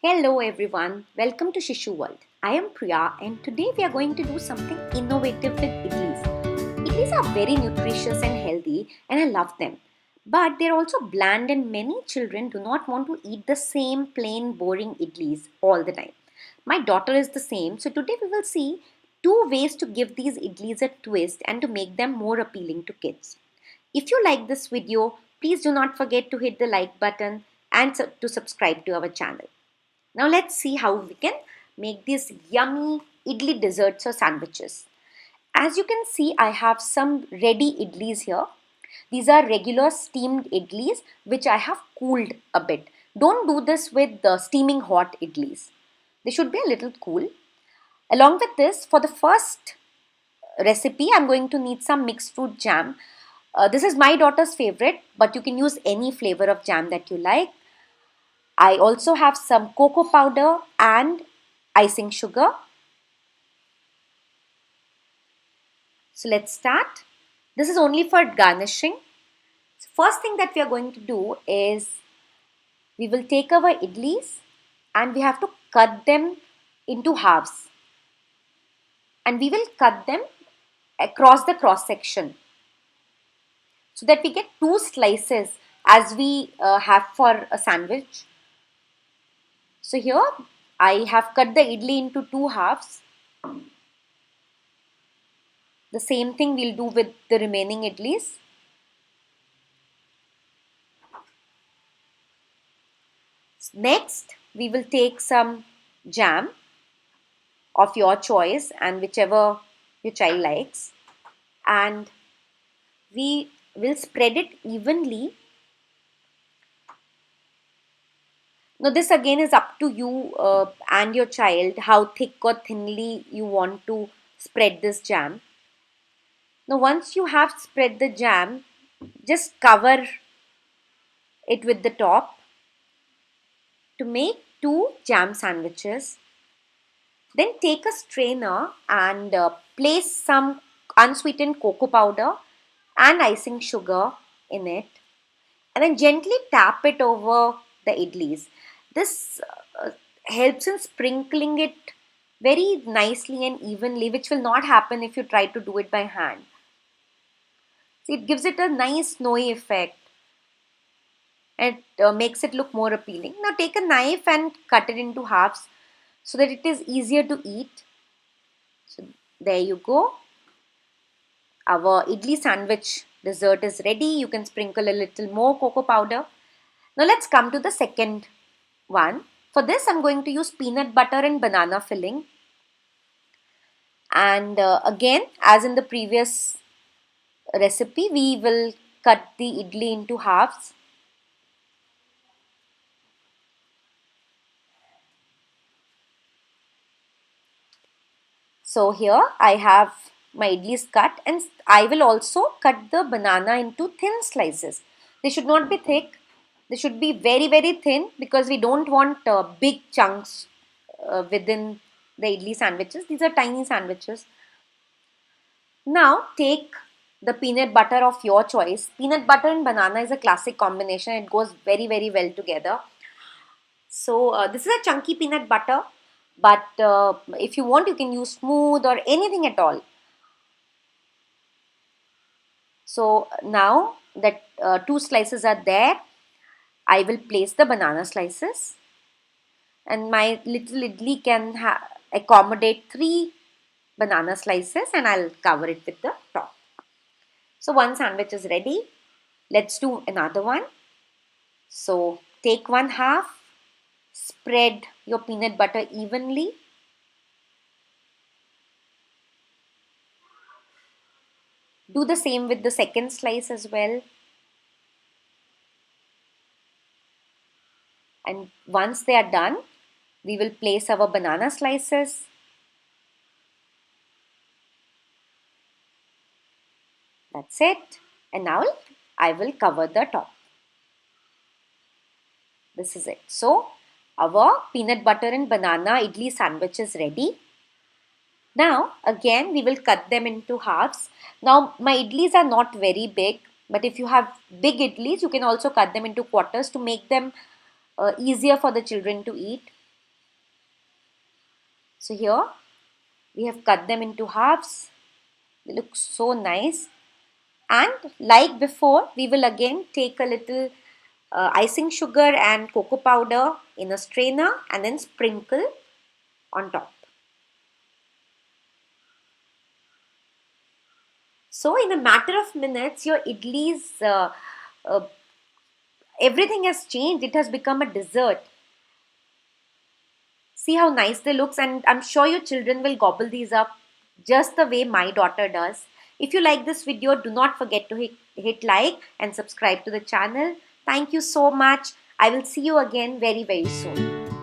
Hello everyone, welcome to Shishu World. I am Priya and today we are going to do something innovative with idlis. Idlis are very nutritious and healthy and I love them. But they're also bland and many children do not want to eat the same plain boring idlis all the time. My daughter is the same, so today we will see two ways to give these idlis a twist and to make them more appealing to kids. If you like this video, please do not forget to hit the like button and to subscribe to our channel. Now let's see how we can make these yummy idli desserts or sandwiches. As you can see, I have some ready idlis here. These are regular steamed idlis which I have cooled a bit. Don't do this with the steaming hot idlis. They should be a little cool. Along with this, for the first recipe, I'm going to need some mixed fruit jam. This is my daughter's favorite, but you can use any flavor of jam that you like. I also have some cocoa powder and icing sugar. So let's start. This is only for garnishing. So first thing that we are going to do is we will take our idlis and we have to cut them into halves. And we will cut them across the cross section so that we get two slices as we have for a sandwich. So here I have cut the idli into two halves. The same thing we'll do with the remaining idlis. Next, we will take some jam of your choice and whichever your child likes, and we will spread it evenly. Now this again is up to you and your child how thick or thinly you want to spread this jam. Now once you have spread the jam, just cover it with the top to make two jam sandwiches. Then take a strainer and place some unsweetened cocoa powder and icing sugar in it, and then gently tap it over the idlis. This helps in sprinkling it very nicely and evenly, which will not happen if you try to do it by hand. See, it gives it a nice snowy effect and makes it look more appealing. Now take a knife and cut it into halves so that it is easier to eat. So there you go. Our idli sandwich dessert is ready. You can sprinkle a little more cocoa powder. Now let's come to the second one. For this, I'm going to use peanut butter and banana filling. And again, as in the previous recipe, we will cut the idli into halves. So here I have my idlis cut, and I will also cut the banana into thin slices. They should not be thick. They should be very, very thin because we don't want big chunks within the idli sandwiches. These are tiny sandwiches. Now take the peanut butter of your choice. Peanut butter and banana is a classic combination. It goes very, very well together. So this is a chunky peanut butter, but if you want, you can use smooth or anything at all. So now that two slices are there, I will place the banana slices, and my little idli can accommodate 3 banana slices, and I'll cover it with the top. So one sandwich is ready. Let's do another one. So take one half, spread your peanut butter evenly. Do the same with the second slice as well. And once they are done, we will place our banana slices. That's it. And now I will cover the top. This is it. So our peanut butter and banana idli sandwich is ready. Now again we will cut them into halves. Now my idlis are not very big, but if you have big idlis, you can also cut them into quarters to make them easier for the children to eat. So here we have cut them into halves. They look so nice. And like before, we will again take a little icing sugar and cocoa powder in a strainer and then sprinkle on top. So in a matter of minutes, your idlis, uh, everything has changed. It has become a dessert. See how nice they looks, and I'm sure your children will gobble these up just the way my daughter does. If you like this video, do not forget to hit like and subscribe to the channel. Thank you so much. I will see you again very, very soon.